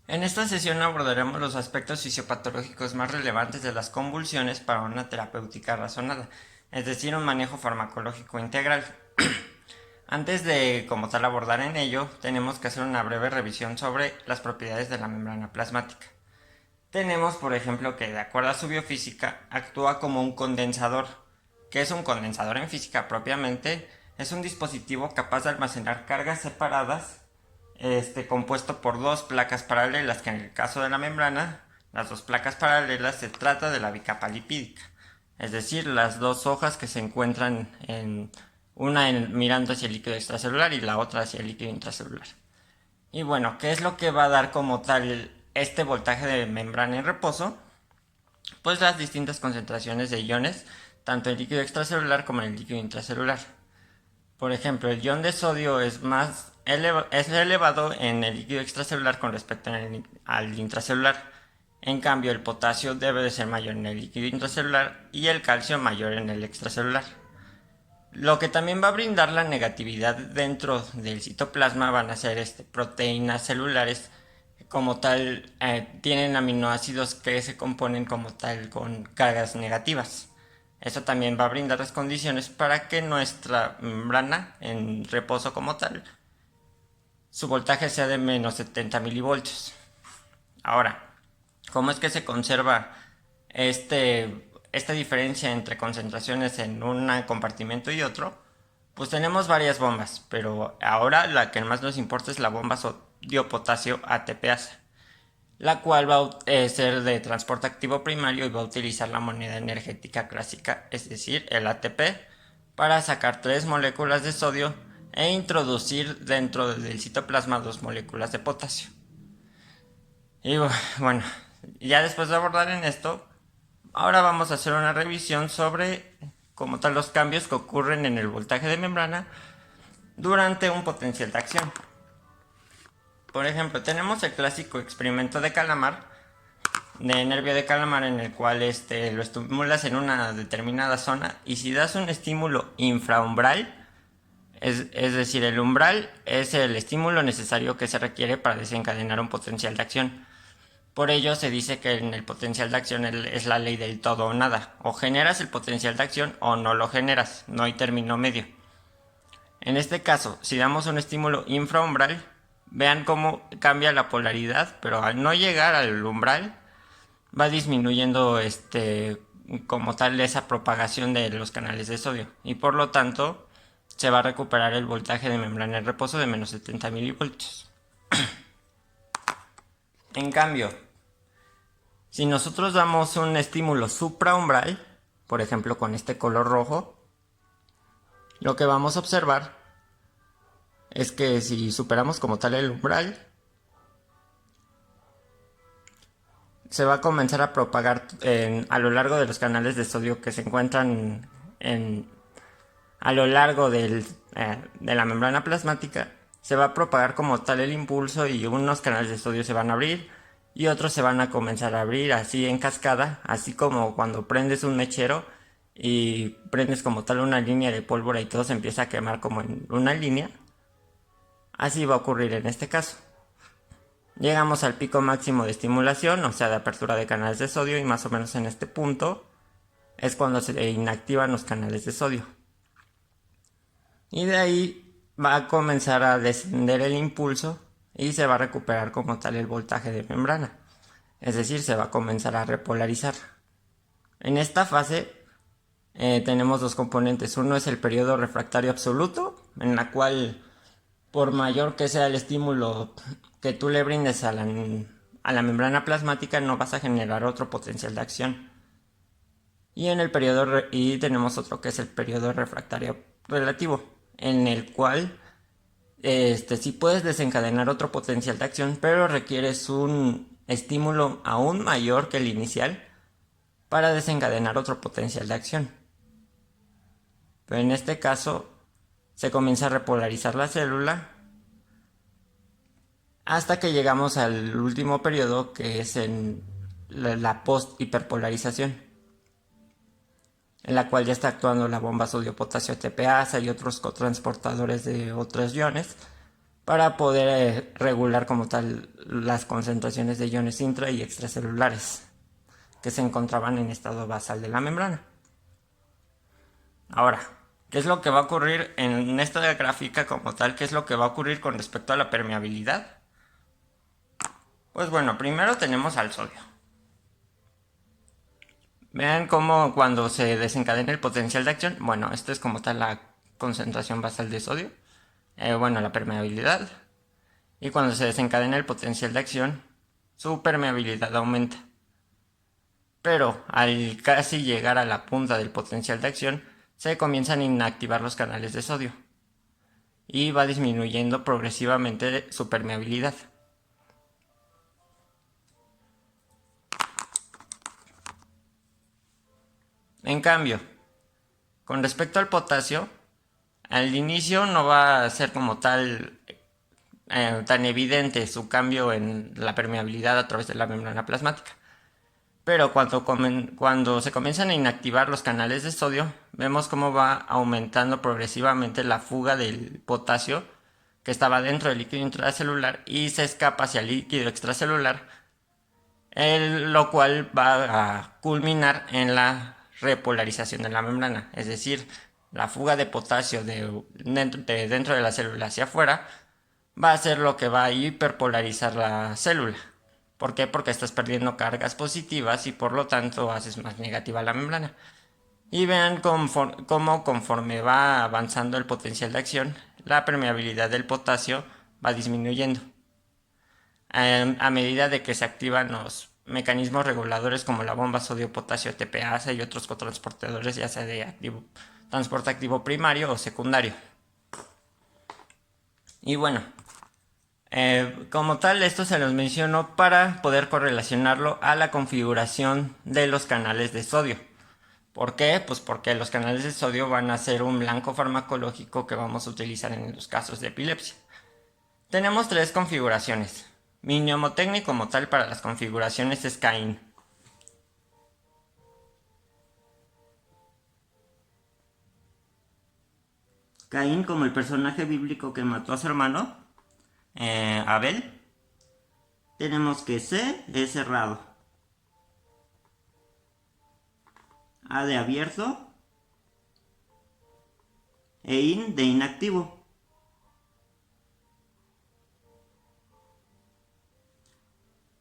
En esta sesión abordaremos los aspectos fisiopatológicos más relevantes de las convulsiones para una terapéutica razonada, es decir, un manejo farmacológico integral. Antes de como tal abordar en ello, tenemos que hacer una breve revisión sobre las propiedades de la membrana plasmática. Tenemos, por ejemplo, que de acuerdo a su biofísica, actúa como un condensador. ¿Qué es un condensador en física propiamente? Es un dispositivo capaz de almacenar cargas separadas, compuesto por dos placas paralelas, que en el caso de la membrana, las dos placas paralelas se trata de la bicapa lipídica, es decir, las dos hojas que se encuentran mirando hacia el líquido extracelular y la otra hacia el líquido intracelular. Y bueno, ¿qué es lo que va a dar como tal este voltaje de membrana en reposo? Pues las distintas concentraciones de iones, tanto en el líquido extracelular como en el líquido intracelular. Por ejemplo, el ion de sodio es elevado en el líquido extracelular con respecto al intracelular. En cambio, el potasio debe de ser mayor en el líquido intracelular y el calcio mayor en el extracelular. Lo que también va a brindar la negatividad dentro del citoplasma van a ser proteínas celulares como tal, tienen aminoácidos que se componen como tal con cargas negativas. Eso también va a brindar las condiciones para que nuestra membrana en reposo como tal, su voltaje sea de menos 70 milivoltios. Ahora, ¿cómo es que se conserva esta diferencia entre concentraciones en un compartimento y otro? Pues tenemos varias bombas, pero ahora la que más nos importa es la bomba sodio-potasio ATPasa, la cual va a ser de transporte activo primario y va a utilizar la moneda energética clásica, es decir, el ATP, para sacar tres moléculas de sodio e introducir dentro del citoplasma dos moléculas de potasio. Y bueno, ya después de abordar en esto, ahora vamos a hacer una revisión sobre como tal los cambios que ocurren en el voltaje de membrana durante un potencial de acción. Por ejemplo, tenemos el clásico experimento de calamar, de nervio de calamar, en el cual lo estimulas en una determinada zona y si das un estímulo infraumbral, es decir, el umbral es el estímulo necesario que se requiere para desencadenar un potencial de acción. Por ello se dice que en el potencial de acción es la ley del todo o nada. O generas el potencial de acción o no lo generas. No hay término medio. En este caso, si damos un estímulo infraumbral, vean cómo cambia la polaridad, pero al no llegar al umbral, va disminuyendo como tal esa propagación de los canales de sodio. Y por lo tanto, se va a recuperar el voltaje de membrana en reposo de menos 70 milivoltios. En cambio, si nosotros damos un estímulo supraumbral, por ejemplo con este color rojo, lo que vamos a observar es que si superamos como tal el umbral, se va a comenzar a propagar a lo largo de los canales de sodio que se encuentran a lo largo de la membrana plasmática. Se va a propagar como tal el impulso y unos canales de sodio se van a abrir y otros se van a comenzar a abrir así en cascada, así como cuando prendes un mechero y prendes como tal una línea de pólvora y todo se empieza a quemar como en una línea. Así va a ocurrir en este caso. Llegamos al pico máximo de estimulación, o sea, de apertura de canales de sodio, y más o menos en este punto es cuando se inactivan los canales de sodio. Y de ahí va a comenzar a descender el impulso y se va a recuperar como tal el voltaje de membrana. Es decir, se va a comenzar a repolarizar. En esta fase tenemos dos componentes. Uno es el periodo refractario absoluto, en la cual por mayor que sea el estímulo que tú le brindes a la membrana plasmática, no vas a generar otro potencial de acción. Y tenemos otro que es el periodo refractario relativo, en el cual sí puedes desencadenar otro potencial de acción, pero requieres un estímulo aún mayor que el inicial para desencadenar otro potencial de acción. Pero en este caso se comienza a repolarizar la célula hasta que llegamos al último periodo, que es en la post-hiperpolarización, en la cual ya está actuando la bomba sodio-potasio ATPasa y otros cotransportadores de otros iones, para poder regular como tal las concentraciones de iones intra y extracelulares que se encontraban en estado basal de la membrana. Ahora, ¿qué es lo que va a ocurrir en esta gráfica como tal? ¿Qué es lo que va a ocurrir con respecto a la permeabilidad? Pues bueno, primero tenemos al sodio. Vean cómo cuando se desencadena el potencial de acción, bueno, esto es como tal la concentración basal de sodio, bueno, la permeabilidad, y cuando se desencadena el potencial de acción, su permeabilidad aumenta. Pero al casi llegar a la punta del potencial de acción, se comienzan a inactivar los canales de sodio y va disminuyendo progresivamente su permeabilidad. En cambio, con respecto al potasio, al inicio no va a ser como tal tan evidente su cambio en la permeabilidad a través de la membrana plasmática. Pero cuando se comienzan a inactivar los canales de sodio, vemos cómo va aumentando progresivamente la fuga del potasio que estaba dentro del líquido intracelular y se escapa hacia el líquido extracelular, lo cual va a culminar en la repolarización de la membrana, es decir, la fuga de potasio dentro de la célula hacia afuera va a ser lo que va a hiperpolarizar la célula. ¿Por qué? Porque estás perdiendo cargas positivas y por lo tanto haces más negativa la membrana. Y vean cómo conforme va avanzando el potencial de acción, la permeabilidad del potasio va disminuyendo. A medida de que se activan los mecanismos reguladores como la bomba sodio-potasio TPase y otros cotransportadores, ya sea de transporte activo primario o secundario. Y bueno, como tal, esto se los menciono para poder correlacionarlo a la configuración de los canales de sodio. ¿Por qué? Pues porque los canales de sodio van a ser un blanco farmacológico que vamos a utilizar en los casos de epilepsia. Tenemos tres configuraciones. Mi mnemotécnico como tal para las configuraciones es Caín. Caín como el personaje bíblico que mató a su hermano, Abel. Tenemos que C es cerrado, A de abierto e IN de inactivo.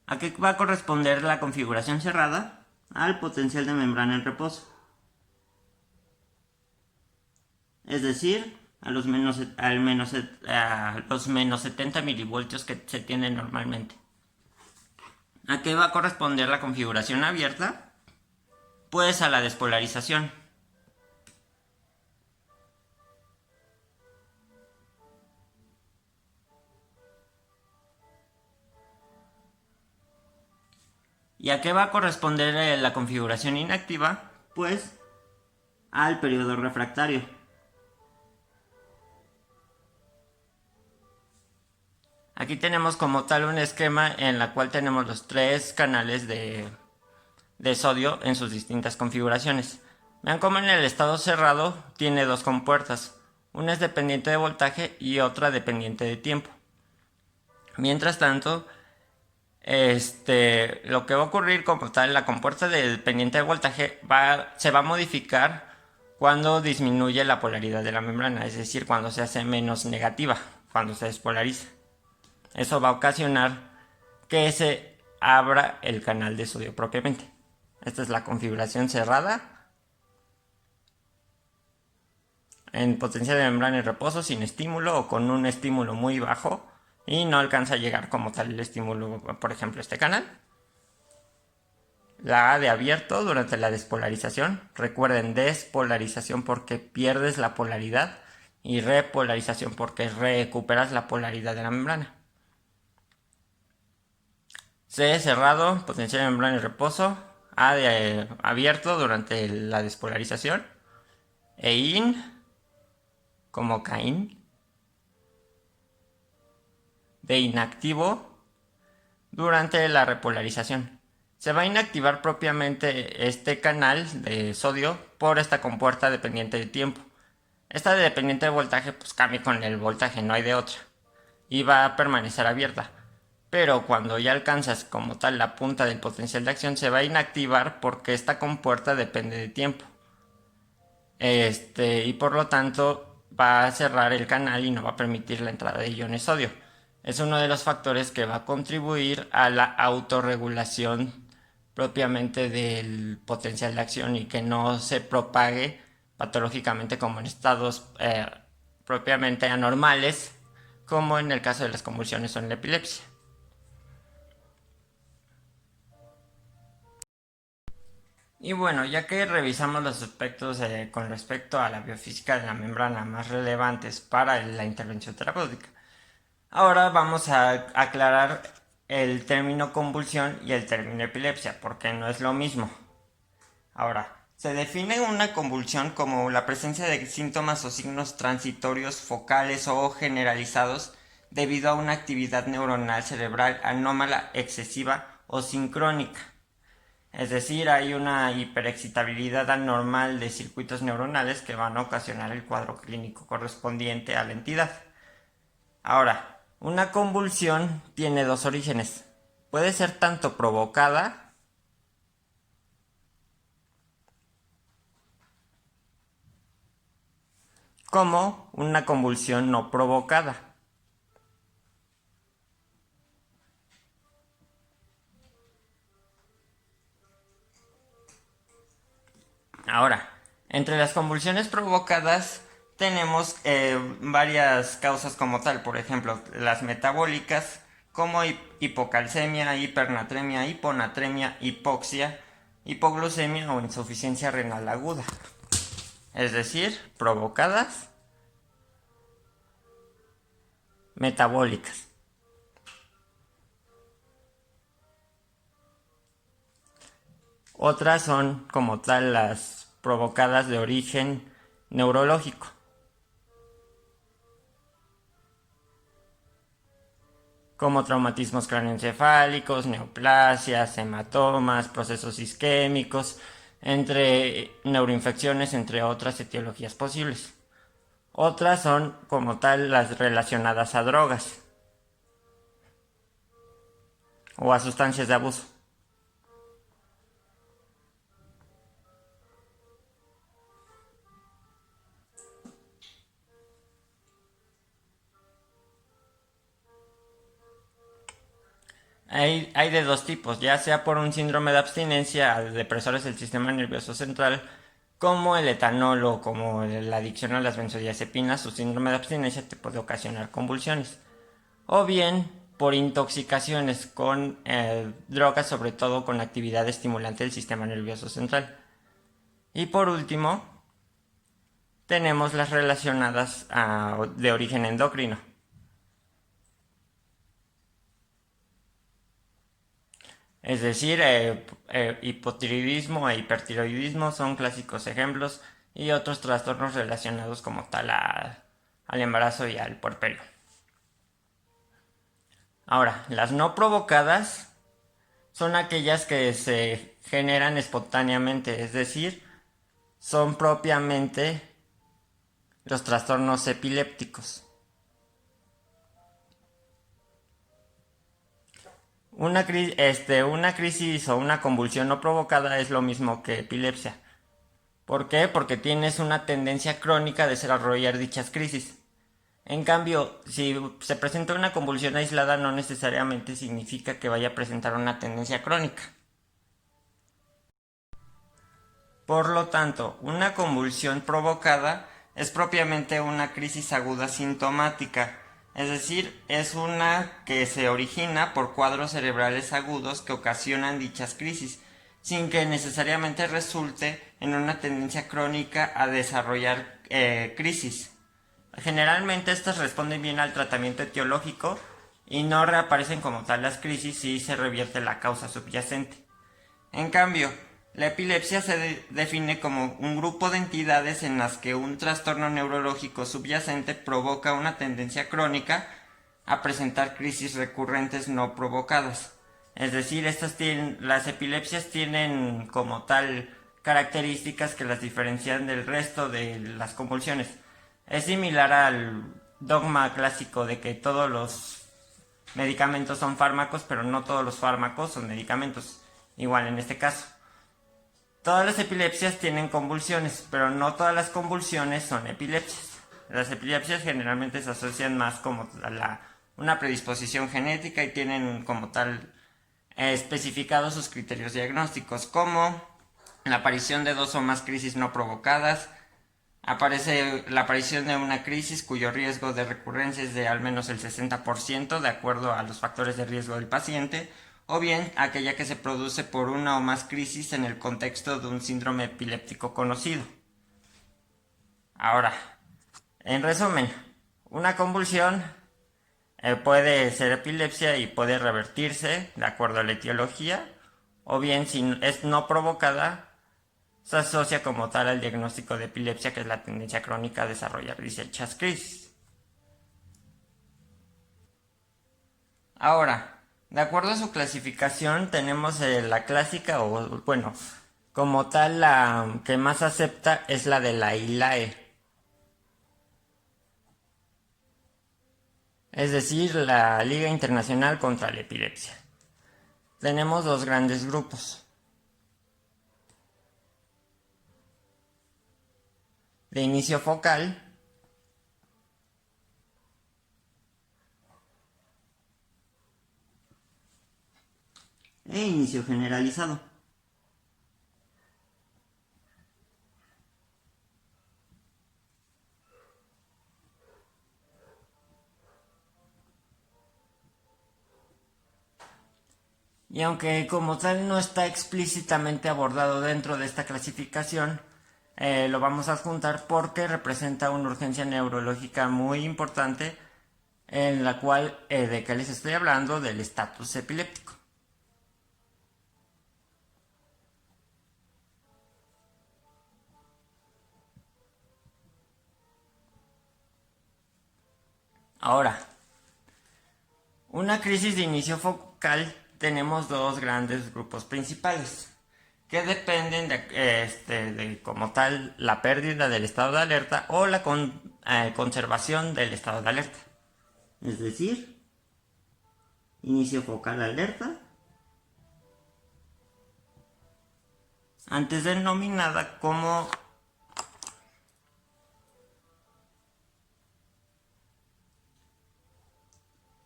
¿A qué va a corresponder la configuración cerrada? Al potencial de membrana en reposo. Es decir, a los menos 70 milivoltios que se tienen normalmente. ¿A qué va a corresponder la configuración abierta? Pues a la despolarización. ¿Y a qué va a corresponder la configuración inactiva? Pues al periodo refractario. Aquí tenemos como tal un esquema en la cual tenemos los tres canales de sodio en sus distintas configuraciones. Vean cómo en el estado cerrado tiene dos compuertas. Una es dependiente de voltaje y otra dependiente de tiempo. Mientras tanto, lo que va a ocurrir como tal, la compuerta dependiente de voltaje se va a modificar cuando disminuye la polaridad de la membrana, es decir, cuando se hace menos negativa, cuando se despolariza. Eso va a ocasionar que se abra el canal de sodio propiamente. Esta es la configuración cerrada en potencia de membrana en reposo sin estímulo o con un estímulo muy bajo y no alcanza a llegar como tal el estímulo, por ejemplo, este canal. La A de abierto durante la despolarización. Recuerden, despolarización porque pierdes la polaridad y repolarización porque recuperas la polaridad de la membrana. C cerrado, potencial de membrana en reposo. A de abierto durante la despolarización. E IN como Caín. De inactivo durante la repolarización. Se va a inactivar propiamente este canal de sodio por esta compuerta dependiente de tiempo. Esta de dependiente de voltaje pues cambia con el voltaje, no hay de otra. y va a permanecer abierta. Pero cuando ya alcanzas como tal la punta del potencial de acción se va a inactivar porque esta compuerta depende de tiempo. Y por lo tanto va a cerrar el canal y no va a permitir la entrada de iones sodio. Es uno de los factores que va a contribuir a la autorregulación propiamente del potencial de acción y que no se propague patológicamente como en estados propiamente anormales, como en el caso de las convulsiones o en la epilepsia. Y bueno, ya que revisamos los aspectos con respecto a la biofísica de la membrana más relevantes para la intervención terapéutica, ahora vamos a aclarar el término convulsión y el término epilepsia, porque no es lo mismo. Ahora, se define una convulsión como la presencia de síntomas o signos transitorios, focales o generalizados debido a una actividad neuronal cerebral anómala, excesiva o sincrónica. Es decir, hay una hiperexcitabilidad anormal de circuitos neuronales que van a ocasionar el cuadro clínico correspondiente a la entidad. Ahora, una convulsión tiene dos orígenes. Puede ser tanto provocada como una convulsión no provocada. Ahora, entre las convulsiones provocadas tenemos varias causas como tal, por ejemplo, las metabólicas como hipocalcemia, hipernatremia, hiponatremia, hipoxia, hipoglucemia o insuficiencia renal aguda. Es decir, provocadas metabólicas. Otras son como tal las provocadas de origen neurológico, como traumatismos craneoencefálicos, neoplasias, hematomas, procesos isquémicos, entre neuroinfecciones, entre otras etiologías posibles. Otras son como tal las relacionadas a drogas o a sustancias de abuso. Hay de dos tipos, ya sea por un síndrome de abstinencia a depresores del sistema nervioso central, como el etanol o como la adicción a las benzodiazepinas. Su síndrome de abstinencia te puede ocasionar convulsiones. O bien por intoxicaciones con drogas, sobre todo con actividad estimulante del sistema nervioso central. Y por último, tenemos las relacionadas de origen endocrino. Es decir, hipotiroidismo e hipertiroidismo son clásicos ejemplos y otros trastornos relacionados como tal al embarazo y al puerperio. Ahora, las no provocadas son aquellas que se generan espontáneamente, es decir, son propiamente los trastornos epilépticos. Una crisis o una convulsión no provocada es lo mismo que epilepsia. ¿Por qué? Porque tienes una tendencia crónica de desarrollar dichas crisis. En cambio, si se presenta una convulsión aislada, no necesariamente significa que vaya a presentar una tendencia crónica. Por lo tanto, una convulsión provocada es propiamente una crisis aguda sintomática, es decir, es una que se origina por cuadros cerebrales agudos que ocasionan dichas crisis, sin que necesariamente resulte en una tendencia crónica a desarrollar crisis. Generalmente estas responden bien al tratamiento etiológico y no reaparecen como tal las crisis si se revierte la causa subyacente. En cambio, la epilepsia se define como un grupo de entidades en las que un trastorno neurológico subyacente provoca una tendencia crónica a presentar crisis recurrentes no provocadas. Es decir, las epilepsias tienen como tal características que las diferencian del resto de las convulsiones. Es similar al dogma clásico de que todos los medicamentos son fármacos, pero no todos los fármacos son medicamentos. Igual en este caso. Todas las epilepsias tienen convulsiones, pero no todas las convulsiones son epilepsias. Las epilepsias generalmente se asocian más como una predisposición genética y tienen como tal especificados sus criterios diagnósticos, como la aparición de 2 o más crisis no provocadas, aparece la aparición de una crisis cuyo riesgo de recurrencia es de al menos el 60% de acuerdo a los factores de riesgo del paciente, o bien aquella que se produce por una o más crisis en el contexto de un síndrome epiléptico conocido. Ahora, en resumen, una convulsión puede ser epilepsia y puede revertirse de acuerdo a la etiología, o bien si es no provocada, se asocia como tal al diagnóstico de epilepsia, que es la tendencia crónica a desarrollar dichas crisis. Ahora, de acuerdo a su clasificación, tenemos la clásica, o bueno, como tal la que más acepta es la de la ILAE. Es decir, la Liga Internacional contra la Epilepsia. Tenemos 2 grandes grupos. De inicio focal e inicio generalizado. Y aunque como tal no está explícitamente abordado dentro de esta clasificación, lo vamos a adjuntar porque representa una urgencia neurológica muy importante, en la cual, ¿de qué les estoy hablando? Del estatus epiléptico. Ahora, una crisis de inicio focal, tenemos 2 grandes grupos principales que dependen de como tal la pérdida del estado de alerta o la conservación del estado de alerta. Es decir, inicio focal alerta, antes denominada como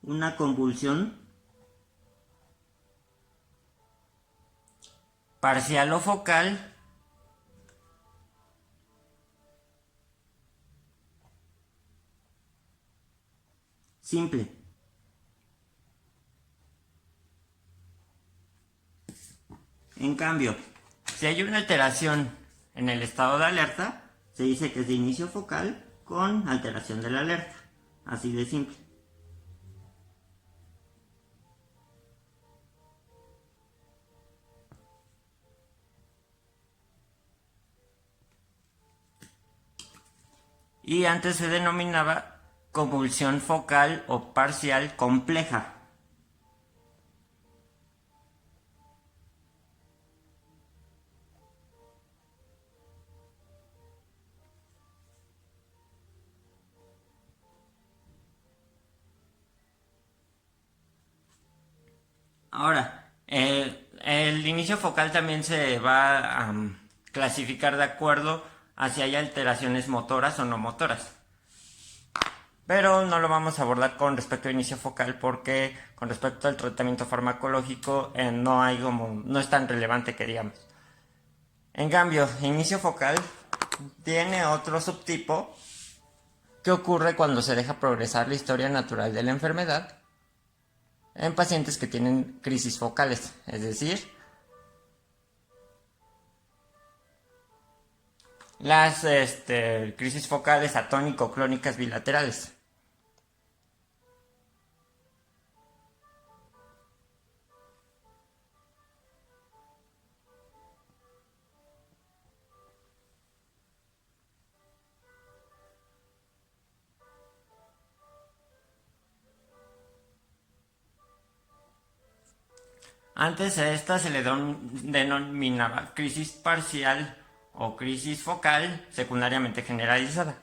una convulsión parcial o focal simple. En cambio, si hay una alteración en el estado de alerta, se dice que es de inicio focal con alteración de la alerta. Así de simple. Y antes se denominaba convulsión focal o parcial compleja. Ahora, el inicio focal también se va a clasificar de acuerdo a si hay alteraciones motoras o no motoras. Pero no lo vamos a abordar con respecto a inicio focal porque con respecto al tratamiento farmacológico no es tan relevante que digamos. En cambio, inicio focal tiene otro subtipo que ocurre cuando se deja progresar la historia natural de la enfermedad en pacientes que tienen crisis focales, es decir, las crisis focales atónico-clónicas bilaterales. Antes a esta se le denominaba crisis parcial o crisis focal secundariamente generalizada.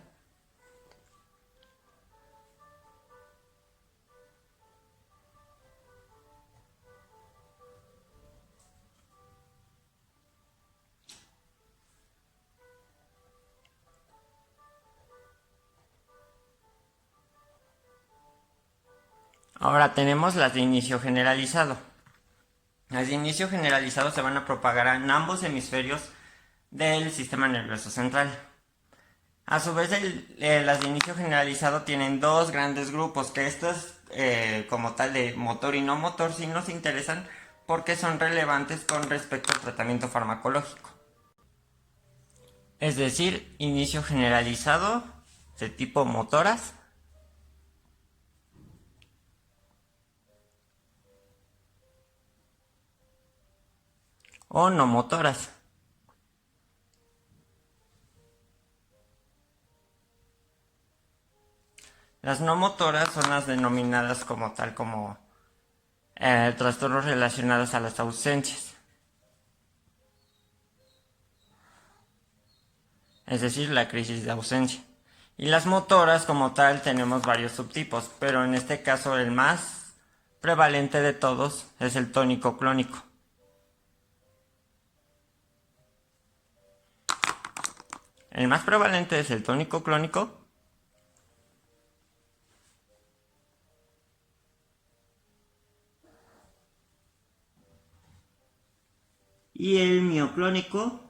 Ahora tenemos las de inicio generalizado. Las de inicio generalizado se van a propagar en ambos hemisferios del sistema nervioso central. A su vez, las de inicio generalizado tienen dos grandes grupos, que estos como tal de motor y no motor sí nos interesan porque son relevantes con respecto al tratamiento farmacológico. Es decir, inicio generalizado de tipo motoras o no motoras. Las no motoras son las denominadas como tal como trastornos relacionados a las ausencias. Es decir, la crisis de ausencia. Y las motoras como tal tenemos varios subtipos, pero en este caso el más prevalente de todos es el tónico clónico. El más prevalente es el tónico clónico. Y el mioclónico,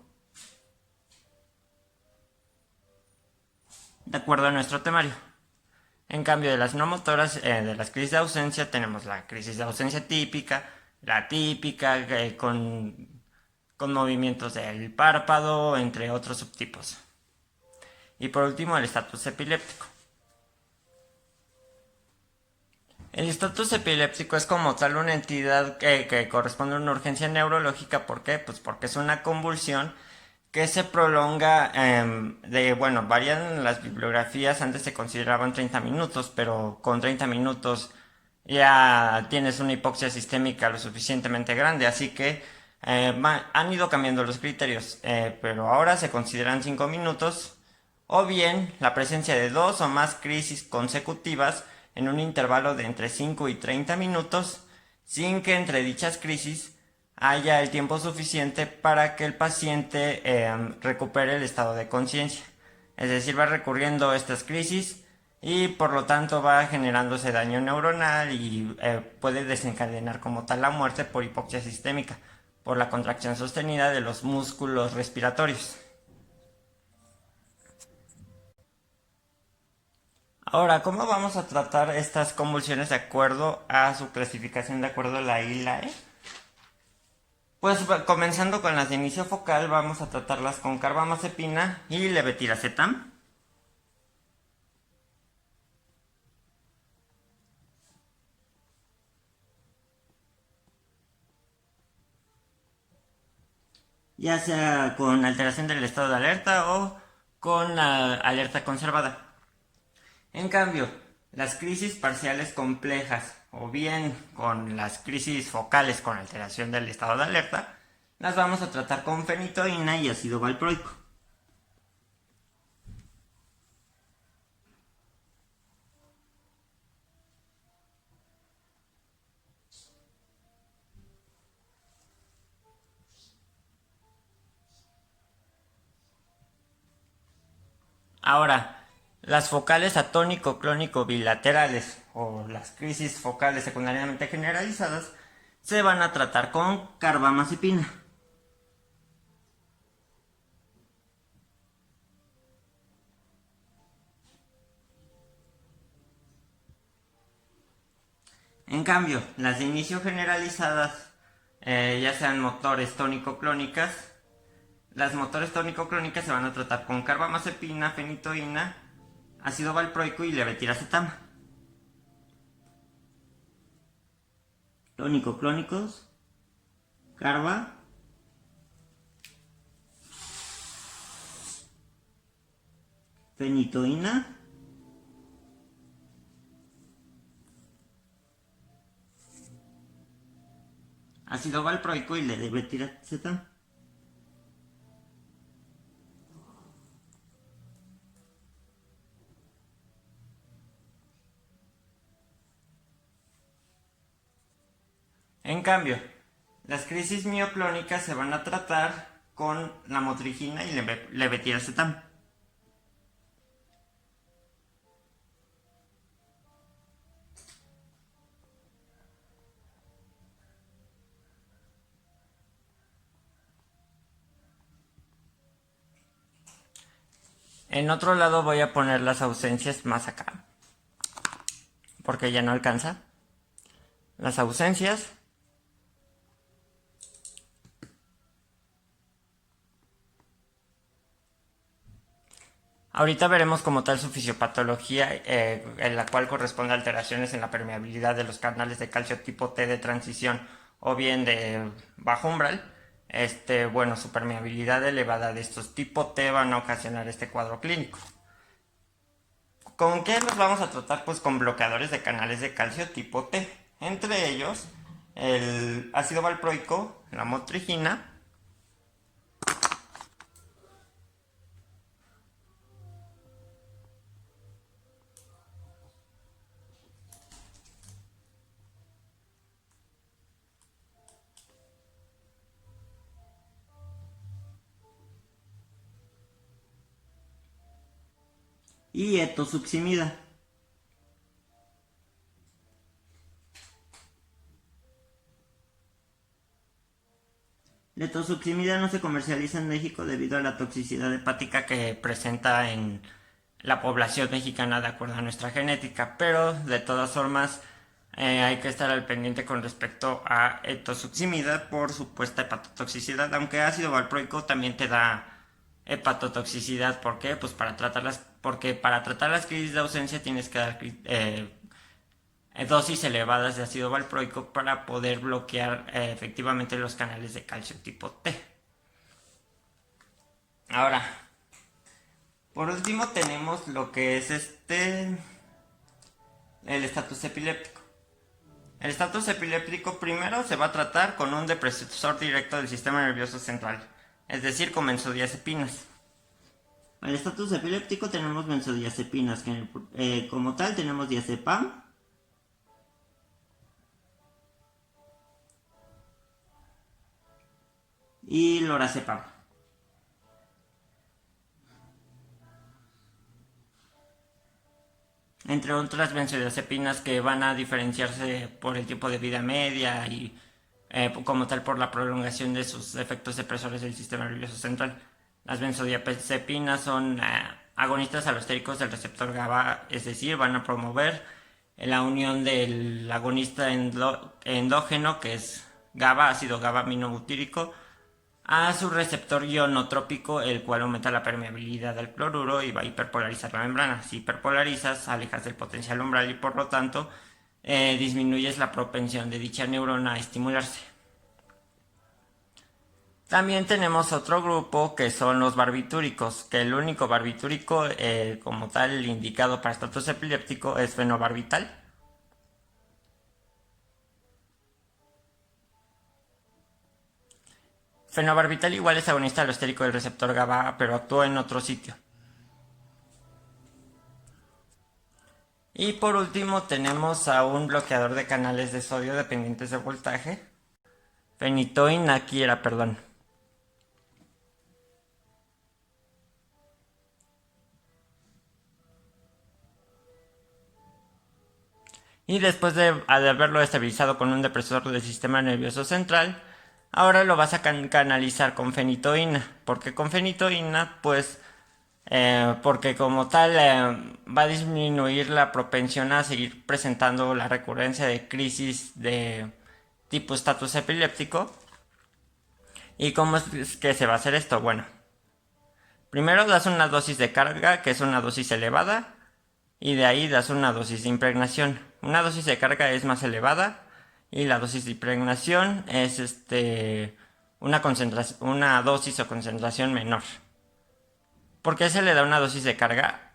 de acuerdo a nuestro temario. En cambio, de las no motoras, de las crisis de ausencia, tenemos la crisis de ausencia típica, la típica con movimientos del párpado, entre otros subtipos. Y por último, el estatus epiléptico. El estatus epiléptico es como tal una entidad que corresponde a una urgencia neurológica. ¿Por qué? Pues porque es una convulsión que se prolonga varían las bibliografías, antes se consideraban 30 minutos, pero con 30 minutos ya tienes una hipoxia sistémica lo suficientemente grande, así que han ido cambiando los criterios, pero ahora se consideran 5 minutos, o bien la presencia de dos o más crisis consecutivas en un intervalo de entre 5 y 30 minutos, sin que entre dichas crisis haya el tiempo suficiente para que el paciente recupere el estado de conciencia. Es decir, va recurriendo a estas crisis y por lo tanto va generándose daño neuronal y puede desencadenar como tal la muerte por hipoxia sistémica, por la contracción sostenida de los músculos respiratorios. Ahora, ¿cómo vamos a tratar estas convulsiones de acuerdo a su clasificación de acuerdo a la ILAE? Pues comenzando con las de inicio focal, vamos a tratarlas con carbamazepina y levetiracetam. Ya sea con alteración del estado de alerta o con alerta conservada. En cambio, las crisis parciales complejas o bien con las crisis focales con alteración del estado de alerta, las vamos a tratar con fenitoína y ácido valproico. Ahora, las focales atónico-clónico bilaterales o las crisis focales secundariamente generalizadas se van a tratar con carbamazepina. En cambio, las de inicio generalizadas, ya sean motores tónico-clónicas, las motores tónico-clónicas se van a tratar con carbamazepina, fenitoína, ácido valproico y levetiracetam. Tónico-clónicos, carba, fenitoína, ácido valproico y levetiracetam. En cambio, las crisis mioclónicas se van a tratar con la motrigina y levetiracetam. En otro lado voy a poner las ausencias más acá, porque ya no alcanza. Las ausencias. Ahorita veremos como tal su fisiopatología, en la cual corresponde a alteraciones en la permeabilidad de los canales de calcio tipo T de transición o bien de bajo umbral. Bueno, su permeabilidad elevada de estos tipo T van a ocasionar este cuadro clínico. ¿Con qué los vamos a tratar? Pues con bloqueadores de canales de calcio tipo T. Entre ellos, el ácido valproico, la motrigina, y etosuximida. La etosuximida no se comercializa en México debido a la toxicidad hepática que presenta en la población mexicana de acuerdo a nuestra genética, pero de todas formas hay que estar al pendiente con respecto a etosuximida por supuesta hepatotoxicidad, aunque ácido valproico también te da hepatotoxicidad. ¿Por qué? Pues porque para tratar las crisis de ausencia tienes que dar dosis elevadas de ácido valproico para poder bloquear efectivamente los canales de calcio tipo T. Ahora, por último tenemos lo que es el estatus epiléptico. El estatus epiléptico primero se va a tratar con un depresor directo del sistema nervioso central, es decir, con benzodiazepinas. Para el estatus epiléptico tenemos benzodiazepinas, que como tal tenemos diazepam y lorazepam. Entre otras benzodiazepinas que van a diferenciarse por el tiempo de vida media y como tal por la prolongación de sus efectos depresores del sistema nervioso central. Las benzodiazepinas son agonistas alostéricos del receptor GABA, es decir, van a promover la unión del agonista endógeno, que es GABA, ácido GABA aminobutírico, a su receptor ionotrópico, el cual aumenta la permeabilidad del cloruro y va a hiperpolarizar la membrana. Si hiperpolarizas, alejas del potencial umbral y por lo tanto disminuyes la propensión de dicha neurona a estimularse. También tenemos otro grupo que son los barbitúricos, que el único barbitúrico como tal indicado para estatus epiléptico es fenobarbital. Fenobarbital igual es agonista alostérico del receptor GABA, pero actúa en otro sitio. Y por último tenemos a un bloqueador de canales de sodio dependientes de voltaje, fenitoína, perdón. Y después de haberlo estabilizado con un depresor del sistema nervioso central, ahora lo vas a canalizar con fenitoína. ¿Por qué con fenitoína? Pues porque como tal va a disminuir la propensión a seguir presentando la recurrencia de crisis de tipo estatus epiléptico. ¿Y cómo es que se va a hacer esto? Bueno, primero das una dosis de carga, que es una dosis elevada, y de ahí das una dosis de impregnación. Una dosis de carga es más elevada y la dosis de impregnación es una dosis o concentración menor. ¿Por qué se le da una dosis de carga?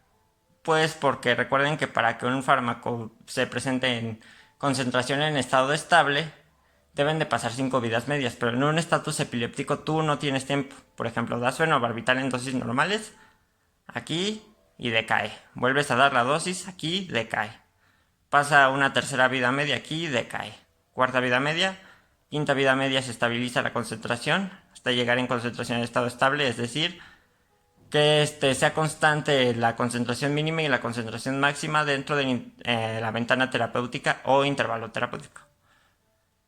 Pues porque recuerden que para que un fármaco se presente en concentración en estado estable, deben de pasar 5 vidas medias, pero en un estatus epiléptico tú no tienes tiempo. Por ejemplo, das fenobarbital en dosis normales, aquí, y decae. Vuelves a dar la dosis, aquí, decae. Pasa una tercera vida media, aquí, decae. Cuarta vida media, quinta vida media se estabiliza la concentración hasta llegar en concentración en estado estable, es decir, que sea constante la concentración mínima y la concentración máxima dentro de la ventana terapéutica o intervalo terapéutico.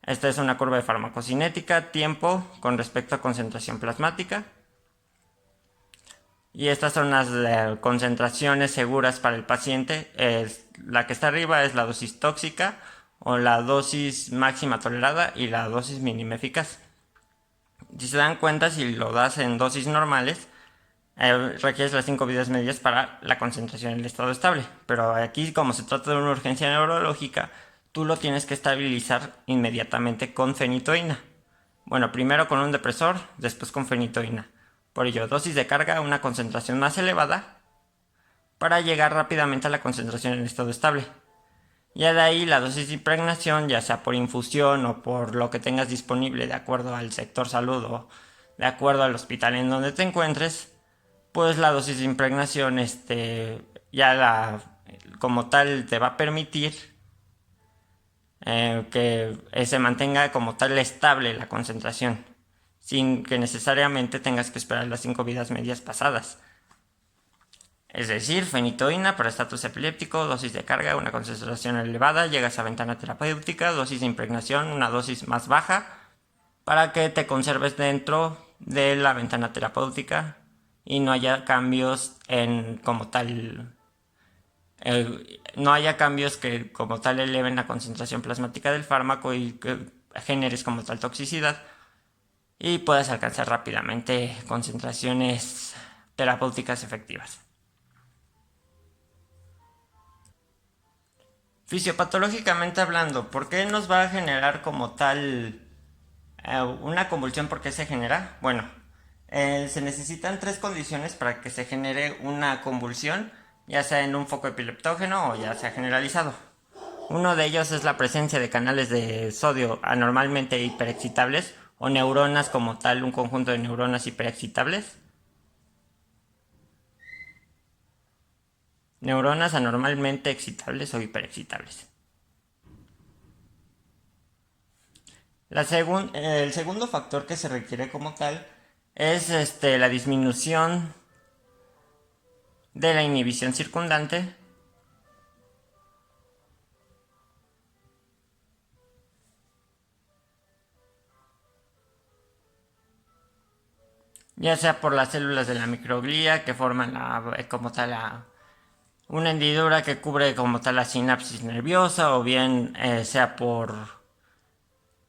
Esta es una curva de farmacocinética, tiempo con respecto a concentración plasmática. Y estas son las concentraciones seguras para el paciente. La que está arriba es la dosis tóxica o la dosis máxima tolerada y la dosis mínima eficaz. Si se dan cuenta, si lo das en dosis normales, requieres las 5 vidas medias para la concentración en el estado estable. Pero aquí, como se trata de una urgencia neurológica, tú lo tienes que estabilizar inmediatamente con fenitoína. Bueno, primero con un depresor, después con fenitoína. Por ello, dosis de carga a una concentración más elevada para llegar rápidamente a la concentración en estado estable. Ya de ahí la dosis de impregnación, ya sea por infusión o por lo que tengas disponible de acuerdo al sector salud o de acuerdo al hospital en donde te encuentres, pues la dosis de impregnación como tal te va a permitir que se mantenga como tal estable la concentración, sin que necesariamente tengas que esperar las 5 vidas medias pasadas. Es decir, fenitoína para estatus epiléptico, dosis de carga, una concentración elevada, llegas a ventana terapéutica, dosis de impregnación, una dosis más baja, para que te conserves dentro de la ventana terapéutica y no haya cambios como tal, no haya cambios que como tal eleven la concentración plasmática del fármaco y que generes como tal toxicidad y puedas alcanzar rápidamente concentraciones terapéuticas efectivas. Fisiopatológicamente hablando, ¿por qué nos va a generar como tal una convulsión? ¿Por qué se genera? Bueno, se necesitan 3 condiciones para que se genere una convulsión, ya sea en un foco epileptógeno o ya sea generalizado. Uno de ellos es la presencia de canales de sodio anormalmente hiperexcitables o neuronas como tal, un conjunto de neuronas hiperexcitables. Neuronas anormalmente excitables o hiperexcitables. El segundo factor que se requiere como tal es la disminución de la inhibición circundante ya sea por las células de la microglía que forman como tal una hendidura que cubre como tal la sinapsis nerviosa o bien sea por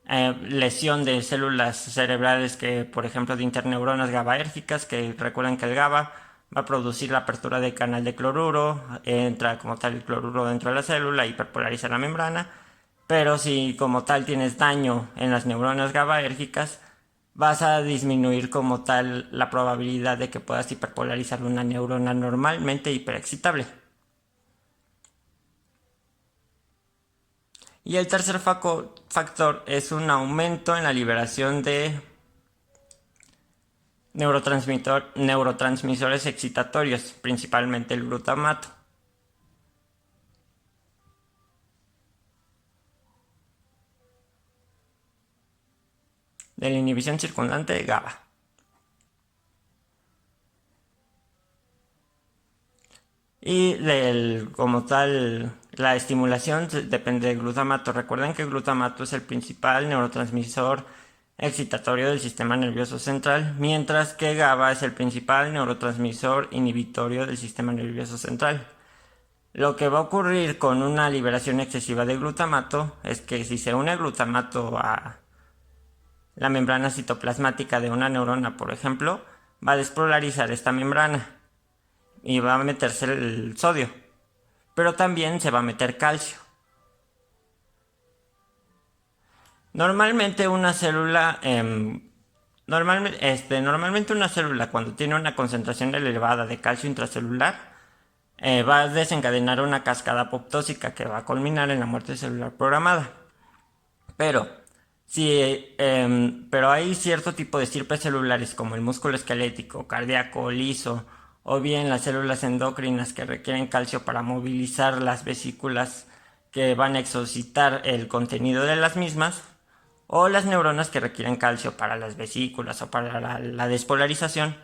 lesión de células cerebrales que por ejemplo de interneuronas GABAérgicas que recuerden que el GABA va a producir la apertura del canal de cloruro, entra como tal el cloruro dentro de la célula, hiperpolariza la membrana, pero si como tal tienes daño en las neuronas GABAérgicas, vas a disminuir como tal la probabilidad de que puedas hiperpolarizar una neurona normalmente hiperexcitable. Y el tercer factor es un aumento en la liberación de neurotransmisores excitatorios, principalmente el glutamato. De la inhibición circundante de GABA. Y como tal, la estimulación depende del glutamato. Recuerden que el glutamato es el principal neurotransmisor excitatorio del sistema nervioso central, mientras que GABA es el principal neurotransmisor inhibitorio del sistema nervioso central. Lo que va a ocurrir con una liberación excesiva de glutamato es que si se une glutamato a la membrana citoplasmática de una neurona, por ejemplo, va a despolarizar esta membrana y va a meterse el sodio, pero también se va a meter calcio. Normalmente una célula normalmente una célula cuando tiene una concentración elevada de calcio intracelular va a desencadenar una cascada apoptósica que va a culminar en la muerte celular programada. Pero pero hay cierto tipo de estirpes celulares como el músculo esquelético, cardíaco, liso, o bien las células endocrinas que requieren calcio para movilizar las vesículas que van a exocitar el contenido de las mismas, o las neuronas que requieren calcio para las vesículas o para la despolarización.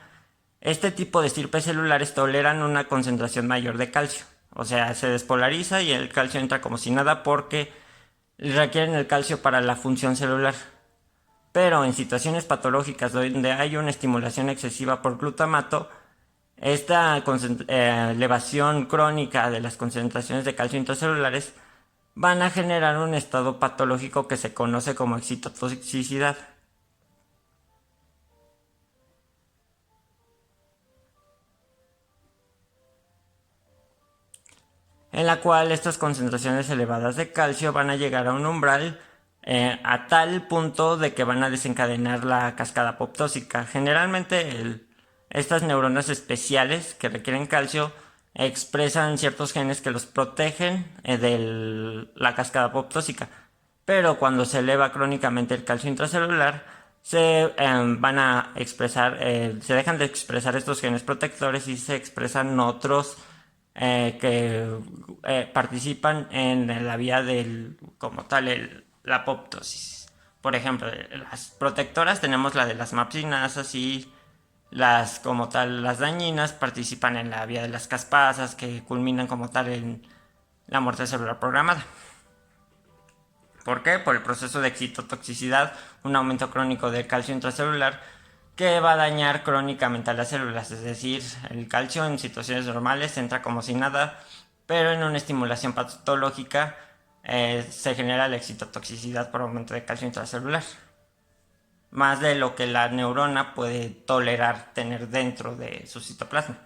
Este tipo de estirpes celulares toleran una concentración mayor de calcio, o sea, se despolariza y el calcio entra como si nada porque requieren el calcio para la función celular. Pero en situaciones patológicas donde hay una estimulación excesiva por glutamato, Esta elevación crónica de las concentraciones de calcio intracelulares van a generar un estado patológico que se conoce como excitotoxicidad. En la cual estas concentraciones elevadas de calcio van a llegar a un umbral a tal punto de que van a desencadenar la cascada apoptósica. Generalmente estas neuronas especiales que requieren calcio expresan ciertos genes que los protegen de la cascada apoptósica, pero cuando se eleva crónicamente el calcio intracelular se van a expresar, se dejan de expresar estos genes protectores y se expresan otros que participan en la vía del, como tal, la apoptosis. Por ejemplo, las protectoras tenemos la de las mapsinasas y las, como tal, las dañinas participan en la vía de las caspasas que culminan como tal en la muerte celular programada. ¿Por qué? Por el proceso de excitotoxicidad, un aumento crónico del calcio intracelular que va a dañar crónicamente a las células, es decir, el calcio en situaciones normales entra como si nada, pero en una estimulación patológica se genera la excitotoxicidad por aumento de calcio intracelular, más de lo que la neurona puede tolerar tener dentro de su citoplasma.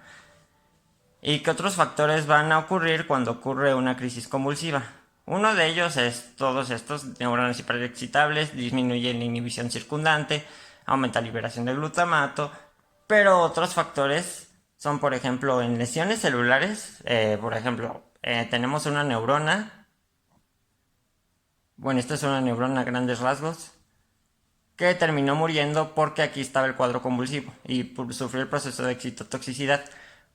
¿Y qué otros factores van a ocurrir cuando ocurre una crisis convulsiva? Uno de ellos es todos estos neuronas hiperexcitables, disminuye la inhibición circundante, aumenta la liberación de glutamato, pero otros factores son, por ejemplo, en lesiones celulares, por ejemplo, tenemos una neurona, bueno, esta es una neurona a grandes rasgos, que terminó muriendo porque aquí estaba el cuadro convulsivo y sufrió el proceso de excitotoxicidad.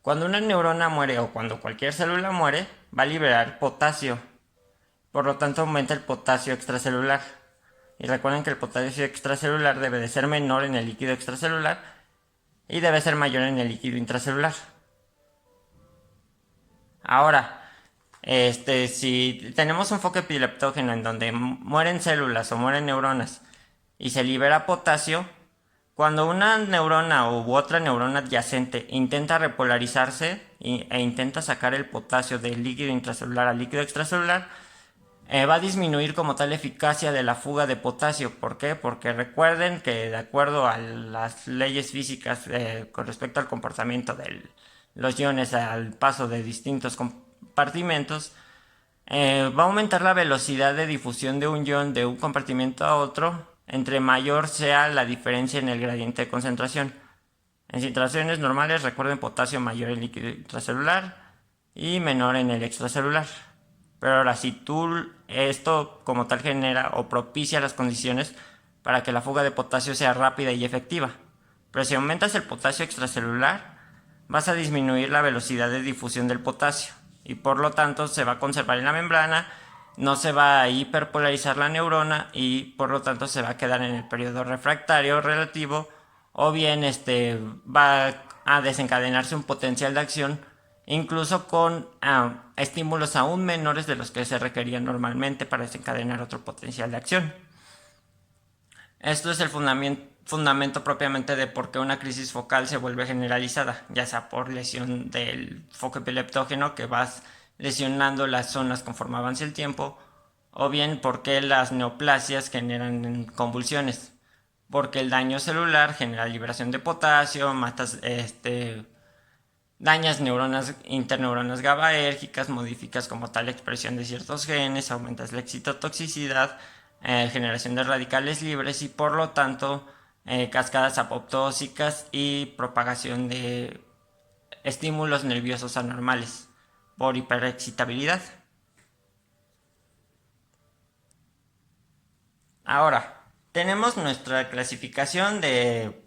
Cuando una neurona muere o cuando cualquier célula muere, va a liberar potasio. Por lo tanto, aumenta el potasio extracelular. Y recuerden que el potasio extracelular debe de ser menor en el líquido extracelular y debe ser mayor en el líquido intracelular. Ahora, si tenemos un foco epileptógeno en donde mueren células o mueren neuronas y se libera potasio, cuando una neurona u otra neurona adyacente intenta repolarizarse e intenta sacar el potasio del líquido intracelular al líquido extracelular, va a disminuir como tal la eficacia de la fuga de potasio. ¿Por qué? Porque recuerden que de acuerdo a las leyes físicas con respecto al comportamiento de los iones al paso de distintos compartimentos, va a aumentar la velocidad de difusión de un ion de un compartimento a otro entre mayor sea la diferencia en el gradiente de concentración. En situaciones normales, recuerden, potasio mayor en el líquido intracelular y menor en el extracelular. Pero ahora, si tú esto como tal genera o propicia las condiciones para que la fuga de potasio sea rápida y efectiva. Pero si aumentas el potasio extracelular, vas a disminuir la velocidad de difusión del potasio y por lo tanto se va a conservar en la membrana, no se va a hiperpolarizar la neurona y por lo tanto se va a quedar en el periodo refractario relativo, o bien va a desencadenarse un potencial de acción incluso con estímulos aún menores de los que se requerían normalmente para desencadenar otro potencial de acción. Esto es el fundamento propiamente de por qué una crisis focal se vuelve generalizada, ya sea por lesión del foco epileptógeno que vas lesionando las zonas conforme avance el tiempo, o bien porque las neoplasias generan convulsiones, porque el daño celular genera liberación de potasio, matas dañas neuronas, interneuronas GABAérgicas, modificas como tal la expresión de ciertos genes, aumentas la excitotoxicidad, generación de radicales libres y por lo tanto cascadas apoptósicas y propagación de estímulos nerviosos anormales por hiperexcitabilidad. Ahora, tenemos nuestra clasificación de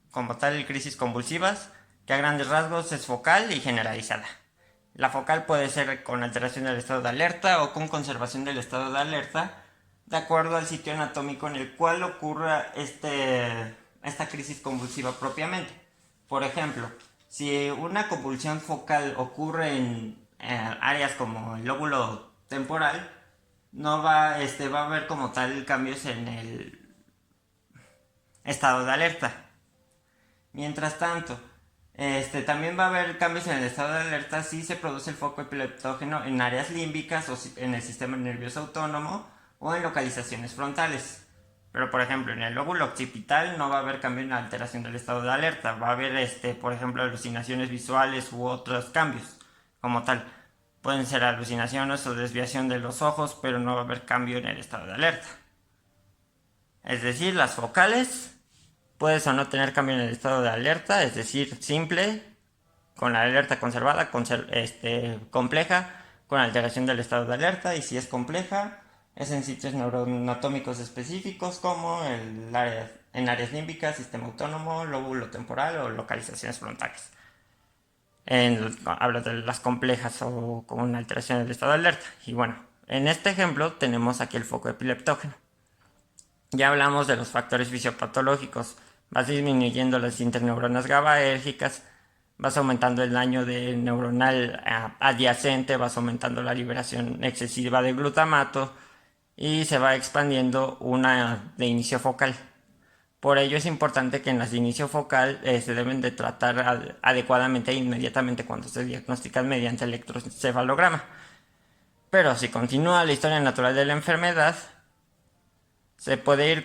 como tal crisis convulsivas, que a grandes rasgos es focal y generalizada. La focal puede ser con alteración del estado de alerta o con conservación del estado de alerta, de acuerdo al sitio anatómico en el cual ocurra esta crisis convulsiva propiamente. Por ejemplo, si una convulsión focal ocurre en áreas como el lóbulo temporal, no va, va a haber como tal cambios en el estado de alerta. Mientras tanto, También va a haber cambios en el estado de alerta si se produce el foco epileptógeno en áreas límbicas o en el sistema nervioso autónomo o en localizaciones frontales. Pero por ejemplo, en el lóbulo occipital no va a haber cambio en la alteración del estado de alerta. Va a haber, por ejemplo, alucinaciones visuales u otros cambios como tal. Pueden ser alucinaciones o desviación de los ojos, pero no va a haber cambio en el estado de alerta. Es decir, las focales puedes o no tener cambio en el estado de alerta, es decir, simple, con la alerta conservada, compleja, con alteración del estado de alerta, y si es compleja, es en sitios neuroanatómicos específicos como en áreas límbicas, sistema autónomo, lóbulo temporal o localizaciones frontales. Hablo de las complejas o con una alteración del estado de alerta. Y bueno, en este ejemplo tenemos aquí el foco epileptógeno. Ya hablamos de los factores fisiopatológicos. Vas disminuyendo las interneuronas GABAérgicas, vas aumentando el daño neuronal adyacente, vas aumentando la liberación excesiva de glutamato y se va expandiendo una de inicio focal. Por ello es importante que en las de inicio focal se deben de tratar adecuadamente e inmediatamente cuando se diagnostican mediante electroencefalograma. Pero si continúa la historia natural de la enfermedad, se puede ir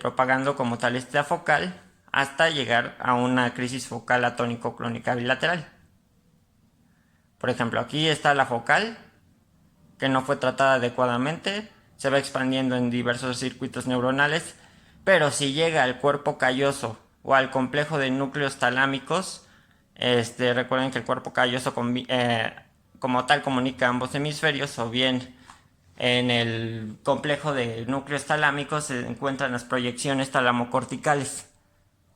propagando como tal esta focal hasta llegar a una crisis focal atónico-clónica bilateral. Por ejemplo, aquí está la focal que no fue tratada adecuadamente, se va expandiendo en diversos circuitos neuronales, pero si llega al cuerpo calloso o al complejo de núcleos talámicos, recuerden que el cuerpo calloso como tal comunica ambos hemisferios, o bien en el complejo de núcleos talámicos se encuentran las proyecciones talamocorticales